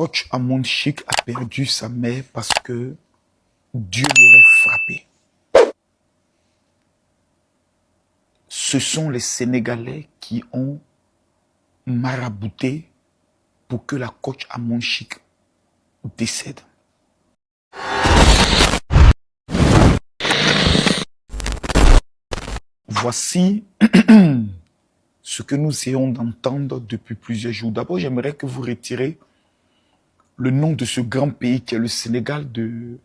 coach Amon Chic a perdu sa mère parce que Dieu l'aurait frappé. Ce sont les Sénégalais qui ont marabouté pour que la coach Amon Chic décède. Voici ce que nous essayons d'entendre depuis plusieurs jours. D'abord, j'aimerais que vous retirez le nom de ce grand pays qui est le Sénégal de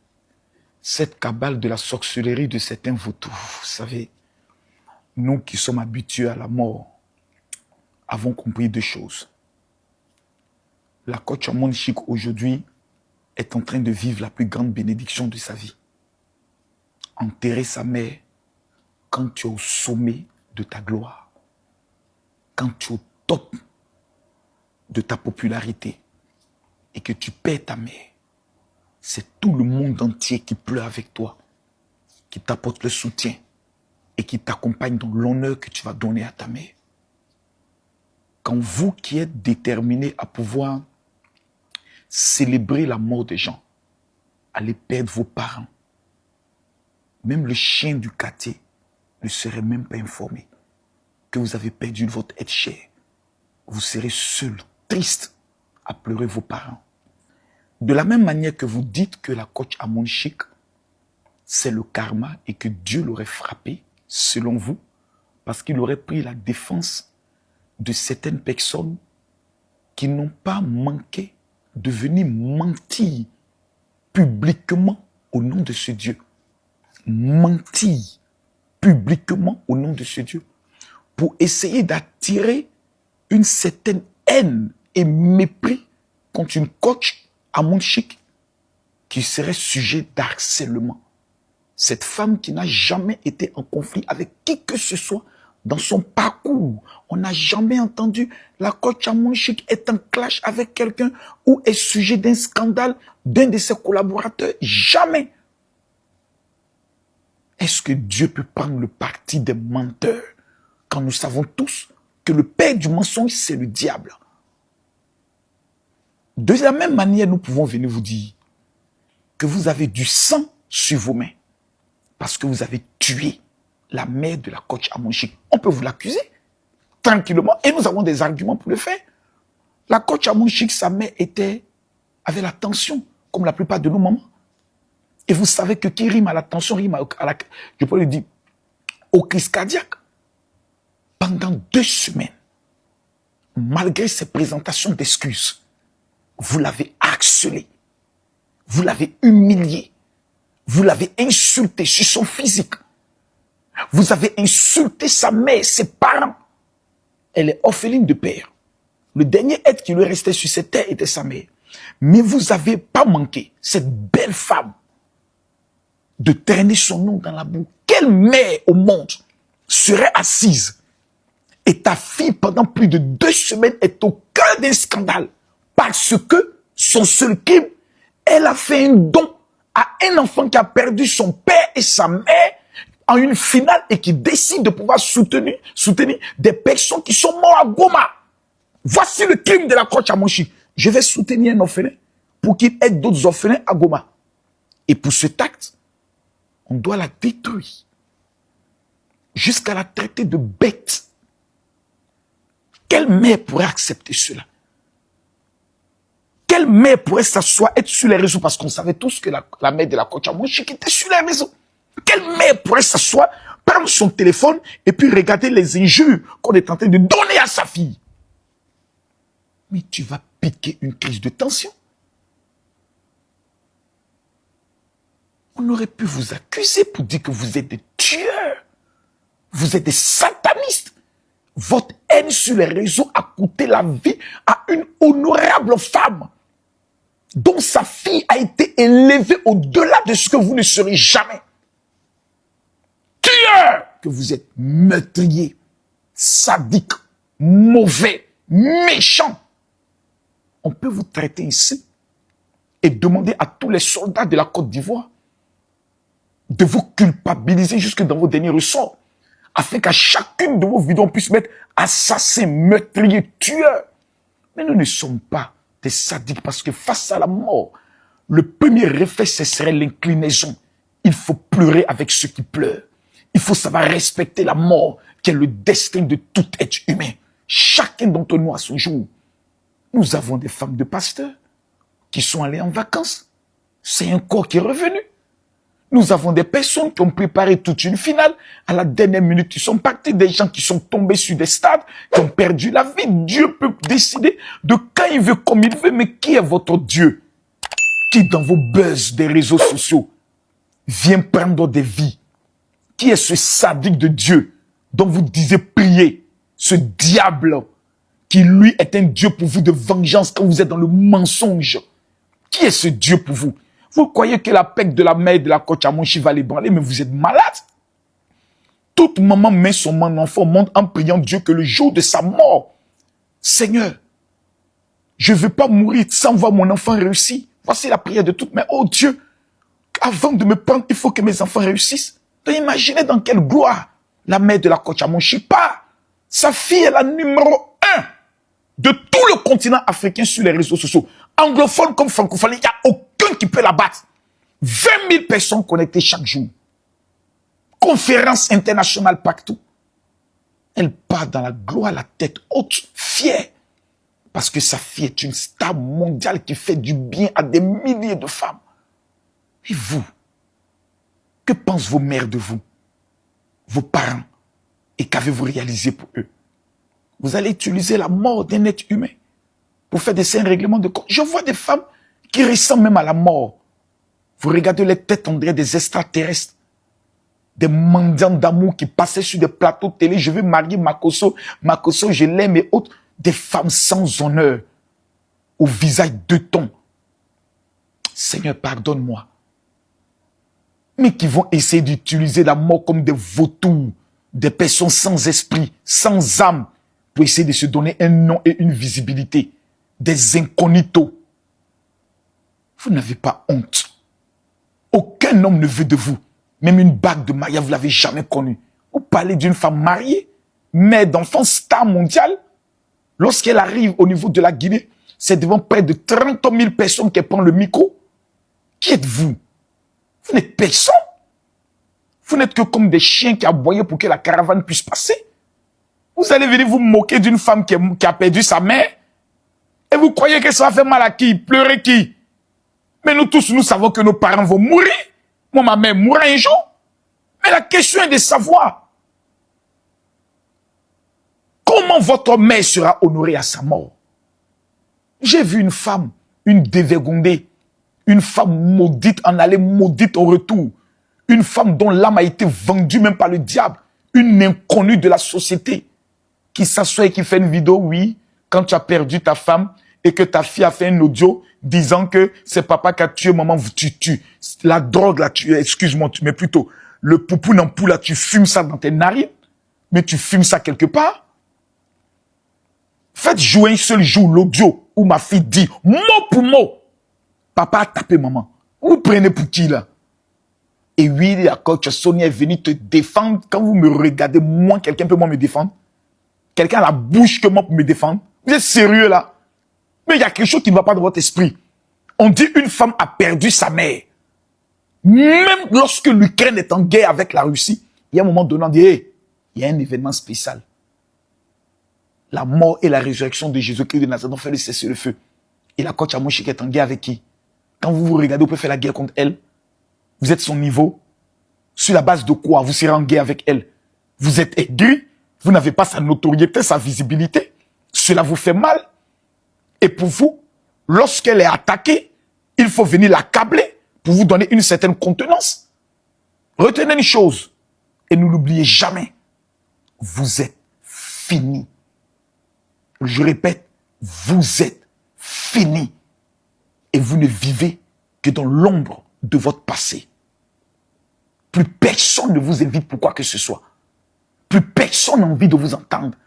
cette cabale de la sorcellerie de certains vautours. Vous savez, nous qui sommes habitués à la mort, avons compris deux choses. La coach Amon Chic aujourd'hui est en train de vivre la plus grande bénédiction de sa vie. Enterrer sa mère quand tu es au sommet de ta gloire, quand tu es au top de ta popularité et que tu perds ta mère, c'est tout le monde entier qui pleure avec toi, qui t'apporte le soutien et qui t'accompagne dans l'honneur que tu vas donner à ta mère. Quand vous qui êtes déterminés à pouvoir célébrer la mort des gens, allez perdre vos parents, même le chien du quartier ne serait même pas informé que vous avez perdu votre être cher. Vous serez seul, triste, à pleurer vos parents. De la même manière que vous dites que la coach Amon Chic, c'est le karma et que Dieu l'aurait frappé, selon vous, parce qu'il aurait pris la défense de certaines personnes qui n'ont pas manqué de venir mentir publiquement au nom de ce Dieu. Mentir publiquement au nom de ce Dieu pour essayer d'attirer une certaine haine et mépris contre une coach Amon Chic qui serait sujet d'harcèlement. Cette femme qui n'a jamais été en conflit avec qui que ce soit dans son parcours. On n'a jamais entendu la coach Amon Chic est en clash avec quelqu'un ou est sujet d'un scandale d'un de ses collaborateurs. Jamais. Est-ce que Dieu peut prendre le parti des menteurs quand nous savons tous que le père du mensonge, c'est le diable? De la même manière, nous pouvons venir vous dire que vous avez du sang sur vos mains parce que vous avez tué la mère de la coach Amon Chic. On peut vous l'accuser tranquillement et nous avons des arguments pour le faire. La coach Amon Chic, sa mère avait la tension, comme la plupart de nos mamans. Et vous savez que qui rime à la tension, rime je peux le dire, au crise cardiaque. Pendant 2 semaines, malgré ses présentations d'excuses, vous l'avez harcelé, vous l'avez humilié, vous l'avez insulté sur son physique, vous avez insulté sa mère, ses parents. Elle est orpheline de père. Le dernier être qui lui restait sur cette terre était sa mère. Mais vous n'avez pas manqué, cette belle femme, de traîner son nom dans la boue. Quelle mère au monde serait assise et ta fille pendant plus de 2 semaines est au cœur d'un scandale parce que son seul crime, elle a fait un don à un enfant qui a perdu son père et sa mère en une finale et qui décide de pouvoir soutenir des personnes qui sont mortes à Goma. Voici le crime de la coach Amon Chic. Je vais soutenir un orphelin pour qu'il aide d'autres orphelins à Goma. Et pour cet acte, on doit la détruire jusqu'à la traiter de bête. Quelle mère pourrait accepter cela? Quelle mère pourrait s'asseoir, être sur les réseaux, parce qu'on savait tous que la mère de la coach Amon Chic était sur les réseaux. Quelle mère pourrait s'asseoir, prendre son téléphone et puis regarder les injures qu'on est en train de donner à sa fille? Mais tu vas piquer une crise de tension. On aurait pu vous accuser pour dire que vous êtes des tueurs. Vous êtes des satanistes. Votre haine sur les réseaux a coûté la vie à une honorable femme dont sa fille a été élevée au-delà de ce que vous ne serez jamais. Tueurs que vous êtes, meurtriers, sadiques, mauvais, méchants. On peut vous traiter ici et demander à tous les soldats de la Côte d'Ivoire de vous culpabiliser jusque dans vos derniers ressorts, afin qu'à chacune de vos vidéos, on puisse mettre assassin, meurtrier, tueur. Mais nous ne sommes pas des sadiques, parce que face à la mort, le premier réflexe, ce serait l'inclinaison. Il faut pleurer avec ceux qui pleurent. Il faut savoir respecter la mort, qui est le destin de tout être humain. Chacun d'entre nous à son jour. Nous avons des femmes de pasteurs qui sont allées en vacances. C'est un corps qui est revenu. Nous avons des personnes qui ont préparé toute une finale. À la dernière minute, ils sont partis. Des gens qui sont tombés sur des stades, qui ont perdu la vie. Dieu peut décider de quand il veut, comme il veut. Mais qui est votre Dieu? Qui, dans vos buzz des réseaux sociaux, vient prendre des vies? Qui est ce sadique de Dieu dont vous disiez prier? Ce diable qui, lui, est un Dieu pour vous de vengeance quand vous êtes dans le mensonge. Qui est ce Dieu pour vous? Vous croyez que la PEC de la mère de la coach Amonchi va l'ébranler, mais vous êtes malade. Toute maman met son enfant au monde en priant Dieu que le jour de sa mort, Seigneur, je ne veux pas mourir sans voir mon enfant réussir. Voici la prière de toute mère. Oh Dieu, avant de me prendre, il faut que mes enfants réussissent. Donc imaginez dans quelle gloire la mère de la coach Amonchi part. Sa fille est la numéro 1 de tout le continent africain sur les réseaux sociaux. Anglophone comme francophone, il n'y a aucun qui peut la battre. 20 000 personnes connectées chaque jour. Conférences internationales partout. Elle part dans la gloire, la tête haute, fière. Parce que sa fille est une star mondiale qui fait du bien à des milliers de femmes. Et vous, que pensent vos mères de vous, vos parents, et qu'avez-vous réalisé pour eux? Vous allez utiliser la mort d'un être humain pour faire des saints règlements de compte. Je vois des femmes qui ressemblent même à la mort. Vous regardez les têtes, on dirait des extraterrestres, des mendiants d'amour qui passaient sur des plateaux de télé. Je veux marier Makosso, je l'aime et autres. Des femmes sans honneur, au visage de ton. Seigneur, pardonne-moi. Mais qui vont essayer d'utiliser la mort comme des vautours, des personnes sans esprit, sans âme, pour essayer de se donner un nom et une visibilité. Des incognitos. Vous n'avez pas honte. Aucun homme ne veut de vous. Même une bague de mariage, vous ne l'avez jamais connue. Vous parlez d'une femme mariée, mère d'enfants, star mondiale. Lorsqu'elle arrive au niveau de la Guinée, c'est devant près de 30 000 personnes qu'elle prend le micro. Qui êtes-vous? Vous n'êtes personne. Vous n'êtes que comme des chiens qui aboyaient pour que la caravane puisse passer. Vous allez venir vous moquer d'une femme qui a perdu sa mère. Et vous croyez que ça va faire mal à qui? Pleurer qui? Mais nous tous, nous savons que nos parents vont mourir. Moi, ma mère mourra un jour. Mais la question est de savoir comment votre mère sera honorée à sa mort. J'ai vu une femme, une dévergondée, une femme maudite en aller, maudite au retour. Une femme dont l'âme a été vendue même par le diable. Une inconnue de la société qui s'assoit et qui fait une vidéo, oui, quand tu as perdu ta femme et que ta fille a fait un audio disant que c'est papa qui a tué maman, tu la drogue là, excuse-moi, mais plutôt le poupou n'ampoule là, tu fumes ça dans tes narines, mais tu fumes ça quelque part. Faites jouer un seul jour l'audio où ma fille dit mot pour mot, papa a tapé maman. Vous prenez pour qui là? Et oui, la coach Sonia est venue te défendre. Quand vous me regardez, moi, quelqu'un peut me défendre? Quelqu'un a la bouche que moi pour me défendre? Vous êtes sérieux là? Mais il y a quelque chose qui ne va pas dans votre esprit. On dit une femme a perdu sa mère. Même lorsque l'Ukraine est en guerre avec la Russie, il y a un moment donné, on dit, hey, il y a un événement spécial. La mort et la résurrection de Jésus-Christ de Nazareth ont fait le cessez-le-feu. Et la coach Amonchi est en guerre avec qui? Quand vous vous regardez, vous pouvez faire la guerre contre elle. Vous êtes son niveau. Sur la base de quoi vous serez en guerre avec elle? Vous êtes aigri. Vous n'avez pas sa notoriété, sa visibilité. Cela vous fait mal. Et pour vous, lorsqu'elle est attaquée, il faut venir l'accabler pour vous donner une certaine contenance. Retenez une chose et ne l'oubliez jamais. Vous êtes fini. Je répète, vous êtes fini. Et vous ne vivez que dans l'ombre de votre passé. Plus personne ne vous invite pour quoi que ce soit. Plus personne n'a envie de vous entendre.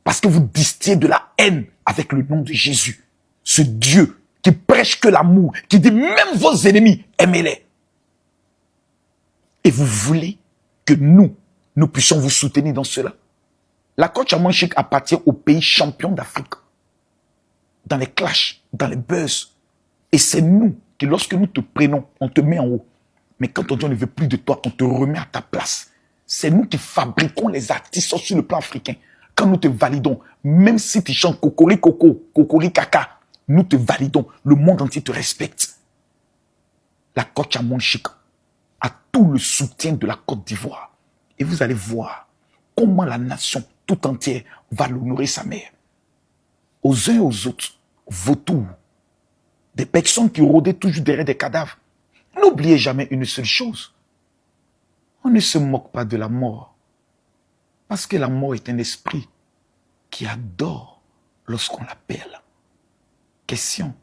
Parce que vous distillez de la haine avec le nom de Jésus. Ce Dieu qui prêche que l'amour, qui dit même vos ennemis, aimez-les. Et vous voulez que nous puissions vous soutenir dans cela. La coach Amonchi appartient au pays champion d'Afrique. Dans les clashs. dans les buzz. Et c'est nous qui, lorsque nous te prenons, on te met en haut. Mais quand on dit on ne veut plus de toi, on te remet à ta place. C'est nous qui fabriquons les artistes sur le plan africain. Quand nous te validons, même si tu chantes Cocori Coco, Cocori Kaka, nous te validons. Le monde entier te respecte. La Coach Amon Chic a tout le soutien de la Côte d'Ivoire. Et vous allez voir comment la nation tout entière va l'honorer sa mère. Aux uns et aux autres, vautours, des personnes qui rôdaient toujours derrière des cadavres. N'oubliez jamais une seule chose. On ne se moque pas de la mort. Parce que la mort est un esprit qui adore lorsqu'on l'appelle. Question.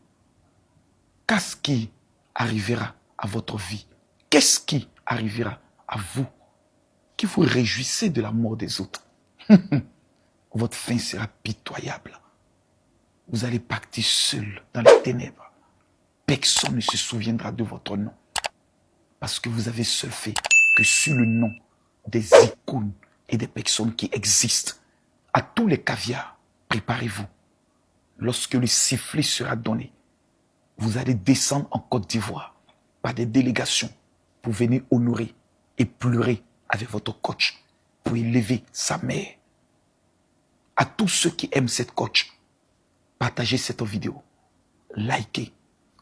Qu'est-ce qui arrivera à votre vie? Qu'est-ce qui arrivera à vous? Que vous réjouissez de la mort des autres. Votre fin sera pitoyable. Vous allez partir seul dans les ténèbres. Personne ne se souviendra de votre nom. Parce que vous avez seul fait que sur le nom des icônes et des personnes qui existent. À tous les caviars, préparez-vous. Lorsque le sifflet sera donné, vous allez descendre en Côte d'Ivoire par des délégations pour venir honorer et pleurer avec votre coach pour élever sa mère. À tous ceux qui aiment cette coach, partagez cette vidéo, likez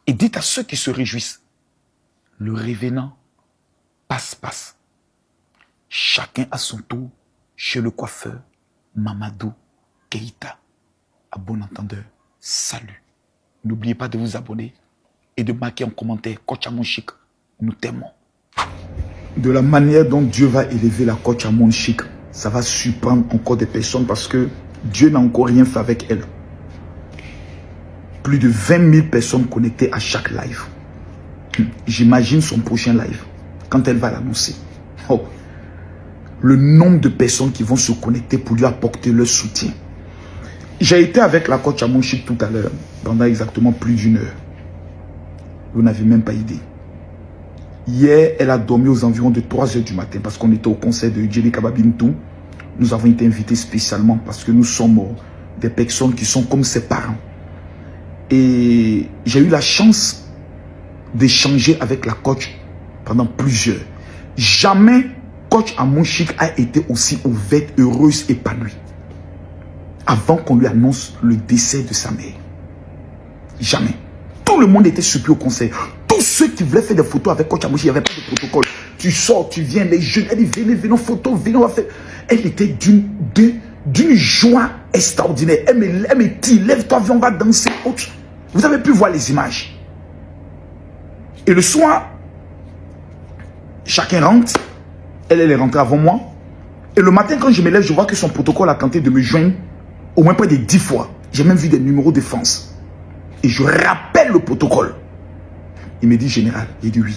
et dites à ceux qui se réjouissent, le révénant passe. Chacun à son tour chez le coiffeur Mamadou Keïta. À bon entendeur, salut. N'oubliez pas de vous abonner et de marquer en commentaire Coach Amon Chic. Nous t'aimons. De la manière dont Dieu va élever la Coach Amon Chic, ça va surprendre encore des personnes parce que Dieu n'a encore rien fait avec elle. Plus de 20 000 personnes connectées à chaque live. J'imagine son prochain live, quand elle va l'annoncer. Oh, le nombre de personnes qui vont se connecter pour lui apporter leur soutien. J'ai été avec la Coach Amon Chic tout à l'heure, pendant exactement plus d'1 heure. Vous n'avez même pas idée. Hier, elle a dormi aux environs de 3 heures du matin parce qu'on était au concert de Djeli Kababintou. Nous avons été invités spécialement parce que nous sommes des personnes qui sont comme ses parents. Et j'ai eu la chance d'échanger avec la coach pendant plusieurs. Jamais Coach Amon Chic a été aussi ouverte, heureuse, épanouie. Avant qu'on lui annonce le décès de sa mère. Jamais. Tout le monde était surpris au concert. Tous ceux qui voulaient faire des photos avec Coach Amon Chic, il n'y avait pas de protocole. Tu sors, tu viens, les jeunes, elle dit venez, photo, venez, on va faire. Elle était d'une joie extraordinaire. Elle me dit, lève-toi, viens, on va danser. Vous avez pu voir les images. Et le soir, chacun rentre. Elle est rentrée avant moi. Et le matin, quand je me lève, je vois que son protocole a tenté de me joindre au moins près de 10 fois. J'ai même vu des numéros de France. Et je rappelle le protocole. Il me dit, général, il dit oui.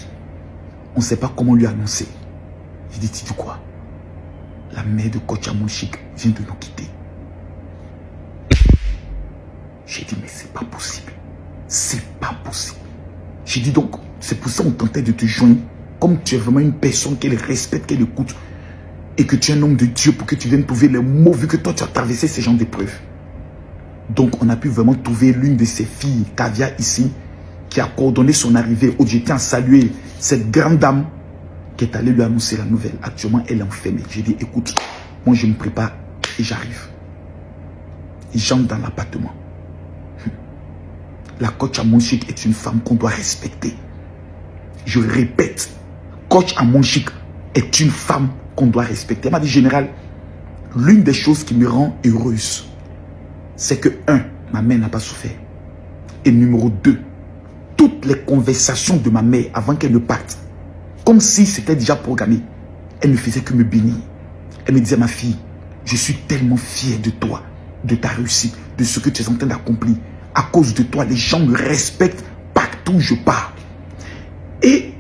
On ne sait pas comment lui annoncer. J'ai dit, tu dis quoi? La mère de Coach Amon Chic vient de nous quitter. J'ai dit, mais c'est pas possible. C'est pas possible. J'ai dit donc, c'est pour ça qu'on tentait de te joindre. Comme tu es vraiment une personne qu'elle respecte, qu'elle écoute. Et que tu es un homme de Dieu pour que tu viennes trouver les mots, vu que toi tu as traversé ces genres d'épreuves. Donc on a pu vraiment trouver l'une de ses filles, Kavia ici, qui a coordonné son arrivée. Où je tiens à saluer cette grande dame qui est allée lui annoncer la nouvelle. Actuellement, elle est enfermée. J'ai dit, écoute, moi je me prépare et j'arrive. Et j'entre dans l'appartement. La Coach Amon Chic est une femme qu'on doit respecter. Je répète, Coach Amon Chic est une femme qu'on doit respecter. Elle m'a dit, général, l'une des choses qui me rend heureuse, c'est que, 1, ma mère n'a pas souffert. Et numéro 2, toutes les conversations de ma mère avant qu'elle ne parte, comme si c'était déjà programmé, elle ne faisait que me bénir. Elle me disait, ma fille, je suis tellement fier de toi, de ta réussite, de ce que tu es en train d'accomplir. À cause de toi, les gens me respectent partout où je pars. Et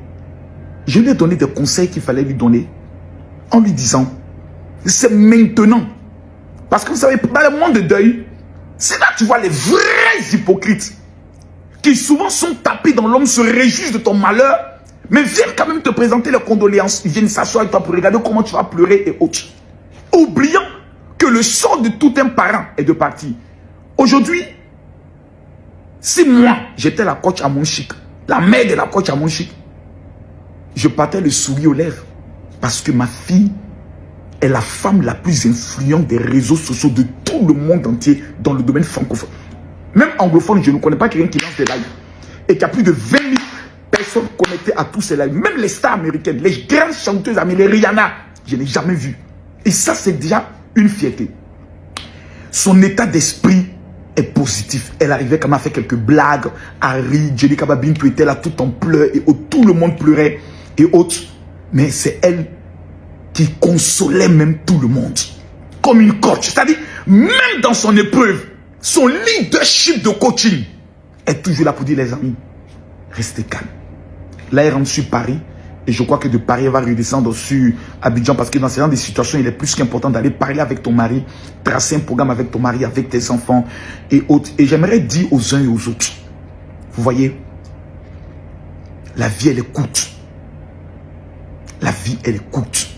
je lui ai donné des conseils qu'il fallait lui donner en lui disant, c'est maintenant. Parce que vous savez, dans le monde de deuil, c'est là que tu vois les vrais hypocrites qui souvent sont tapés dans l'homme, se réjouissent de ton malheur, mais viennent quand même te présenter leurs condoléances. Ils viennent s'asseoir avec toi pour regarder comment tu vas pleurer et autres. Oubliant que le sort de tout un parent est de partir. Aujourd'hui, Si moi, j'étais la coach à mon chic, la mère de la coach à mon chic, je partais le sourire aux lèvres. Parce que ma fille est la femme la plus influente des réseaux sociaux de tout le monde entier dans le domaine francophone. Même anglophone, je ne connais pas quelqu'un qui lance des lives. Et qui a plus de 20 000 personnes connectées à tous ces lives. Même les stars américaines, les grandes chanteuses américaines, les Rihanna, je n'ai jamais vu. Et ça, c'est déjà une fierté. Son état d'esprit est positif. Elle arrivait quand même à faire quelques blagues. Harry, Jenny Kababintou était là tout en pleurs. Et tout le monde pleurait. Et autres. Mais c'est elle qui consolait même tout le monde. Comme une coach. C'est-à-dire, même dans son épreuve, son leadership de coaching est toujours là pour dire, les amis, restez calme. Là, elle rentre sur Paris. Et je crois que de Paris, elle va redescendre sur Abidjan. Parce que dans ce genre de situations, il est plus qu'important d'aller parler avec ton mari, tracer un programme avec ton mari, avec tes enfants et autres. Et j'aimerais dire aux uns et aux autres, vous voyez, la vie, elle est courte. La vie, elle est courte.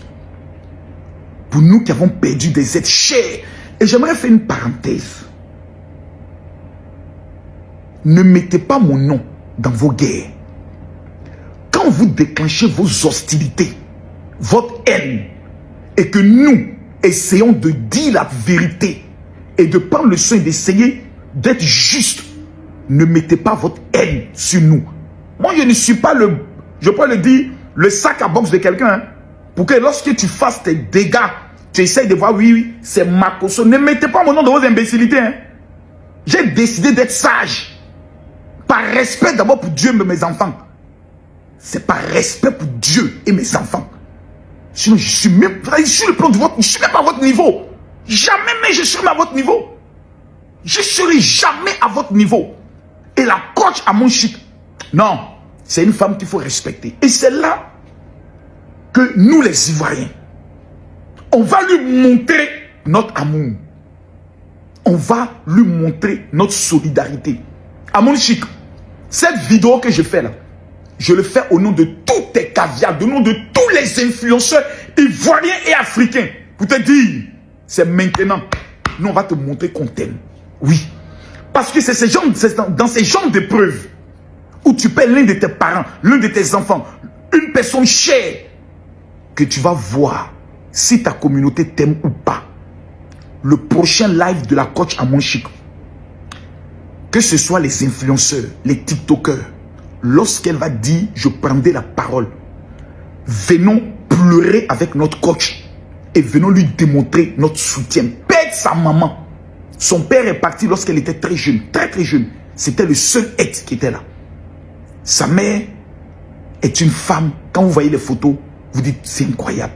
Pour nous qui avons perdu des êtres chers. Et j'aimerais faire une parenthèse. Ne mettez pas mon nom dans vos guerres. Quand vous déclenchez vos hostilités, votre haine, et que nous essayons de dire la vérité et de prendre le soin d'essayer d'être juste, ne mettez pas votre haine sur nous. Moi, je ne suis pas le, je peux le dire, le sac à boxe de quelqu'un. Hein, pour que lorsque tu fasses tes dégâts, tu essayes de voir, oui, c'est ma caution. Ne mettez pas mon nom dans vos imbécilités. Hein. J'ai décidé d'être sage. Par respect d'abord pour Dieu et mes enfants. C'est par respect pour Dieu et mes enfants. Sinon, je suis même, je suis le plan de votre, je suis même pas à votre niveau. Jamais, mais je serai à votre niveau. Je serai jamais à votre niveau. Et la coach à mon chic, non, c'est une femme qu'il faut respecter. Et c'est là que nous, les Ivoiriens, on va lui montrer notre amour. On va lui montrer notre solidarité. À mon chic, cette vidéo que je fais là, je le fais au nom de tous tes caviars, au nom de tous les influenceurs ivoiriens et africains. Pour te dire, c'est maintenant. Nous, on va te montrer qu'on t'aime. Oui. Parce que c'est dans ces genres d'épreuves où tu perds l'un de tes parents, l'un de tes enfants, une personne chère, que tu vas voir si ta communauté t'aime ou pas. Le prochain live de la coach à mon chic, que ce soit les influenceurs, les TikTokers, lorsqu'elle va dire, je prendrai la parole, venons pleurer avec notre coach et venons lui démontrer notre soutien. Perdre sa maman. Son père est parti lorsqu'elle était très jeune, très très jeune. C'était le seul être qui était là. Sa mère est une femme, quand vous voyez les photos, vous dites, c'est incroyable.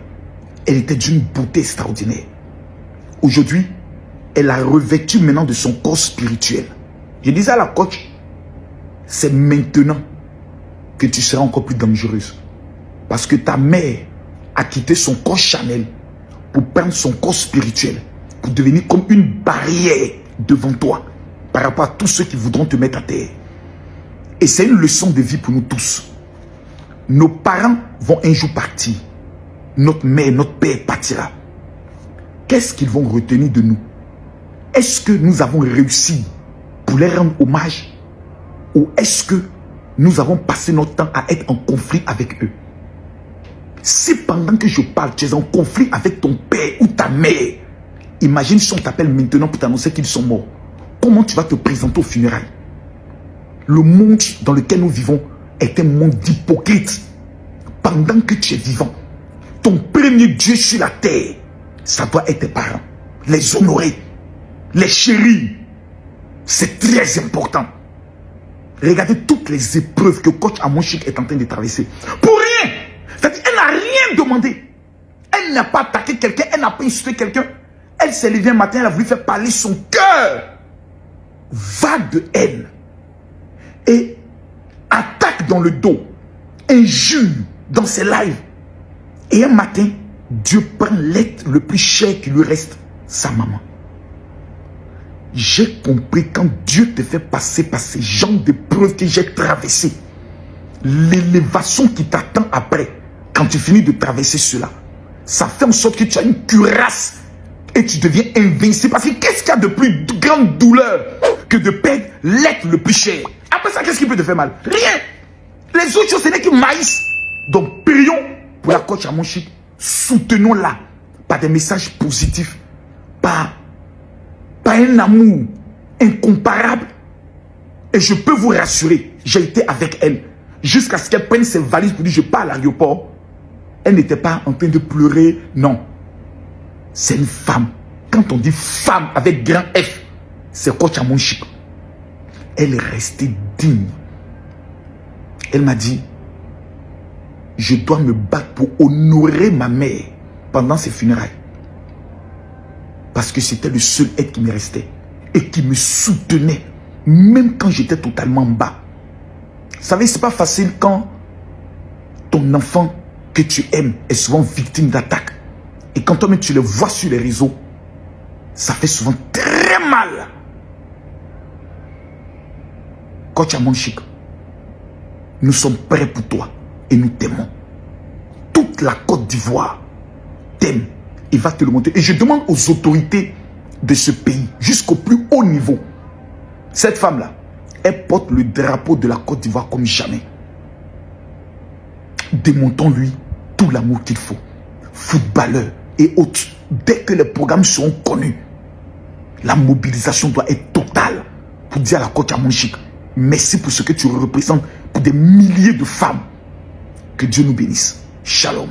Elle était d'une beauté extraordinaire. Aujourd'hui, elle a revêtu maintenant de son corps spirituel. Je disais à la coach, c'est maintenant que tu seras encore plus dangereuse. Parce que ta mère a quitté son corps charnel pour prendre son corps spirituel, pour devenir comme une barrière devant toi par rapport à tous ceux qui voudront te mettre à terre. Et c'est une leçon de vie pour nous tous. Nos parents vont un jour partir. Notre mère, notre père partira. Qu'est-ce qu'ils vont retenir de nous? Est-ce que nous avons réussi pour les rendre hommage? Ou est-ce que nous avons passé notre temps à être en conflit avec eux? Si pendant que je parle, tu es en conflit avec ton père ou ta mère, imagine si on t'appelle maintenant pour t'annoncer qu'ils sont morts. Comment tu vas te présenter aux funérailles? Le monde dans lequel nous vivons est un monde d'hypocrites. Pendant que tu es vivant, ton premier Dieu sur la terre, ça doit être tes parents. Les honorer, les chérir. C'est très important. Regardez toutes les épreuves que coach Amon Chic est en train de traverser. Pour rien. C'est-à-dire, elle n'a rien demandé. Elle n'a pas attaqué quelqu'un, elle n'a pas insulté quelqu'un. Elle s'est levée un matin, elle a voulu faire parler son cœur. Vague de haine. Et attaque dans le dos. Injure dans ses lives. Et un matin, Dieu prend l'être le plus cher qui lui reste, sa maman. J'ai compris quand Dieu te fait passer par ces genres d'épreuves que j'ai traversées, l'élévation qui t'attend après, quand tu finis de traverser cela, ça fait en sorte que tu as une cuirasse et tu deviens invincible. Parce que qu'est-ce qu'il y a de plus grande douleur que de perdre l'être le plus cher? Après ça, qu'est-ce qui peut te faire mal? Rien. Les autres choses, ce n'est que maïs. Donc, prions pour la coach Amonchique. Soutenons-la par des messages positifs, par un amour incomparable. Et je peux vous rassurer, j'ai été avec elle jusqu'à ce qu'elle prenne ses valises pour dire je pars à l'aéroport. Elle n'était pas en train de pleurer, non. C'est une femme. Quand on dit femme avec grand F, c'est coach Amonchique. Elle est restée digne. Elle m'a dit, je dois me battre pour honorer ma mère pendant ses funérailles. Parce que c'était le seul être qui me restait et qui me soutenait, même quand j'étais totalement bas. Vous savez, c'est pas facile quand ton enfant que tu aimes est souvent victime d'attaques. Et quand toi-même tu le vois sur les réseaux, ça fait souvent très mal. Coach Amonchique, nous sommes prêts pour toi et nous t'aimons. Toute la Côte d'Ivoire t'aime et va te le montrer. Et je demande aux autorités de ce pays, jusqu'au plus haut niveau, cette femme-là, elle porte le drapeau de la Côte d'Ivoire comme jamais. Démontons-lui tout l'amour qu'il faut. Footballeurs et autres, dès que les programmes seront connus, la mobilisation doit être totale pour dire à la coach Amonchique, merci pour ce que tu représentes pour des milliers de femmes. Que Dieu nous bénisse. Shalom.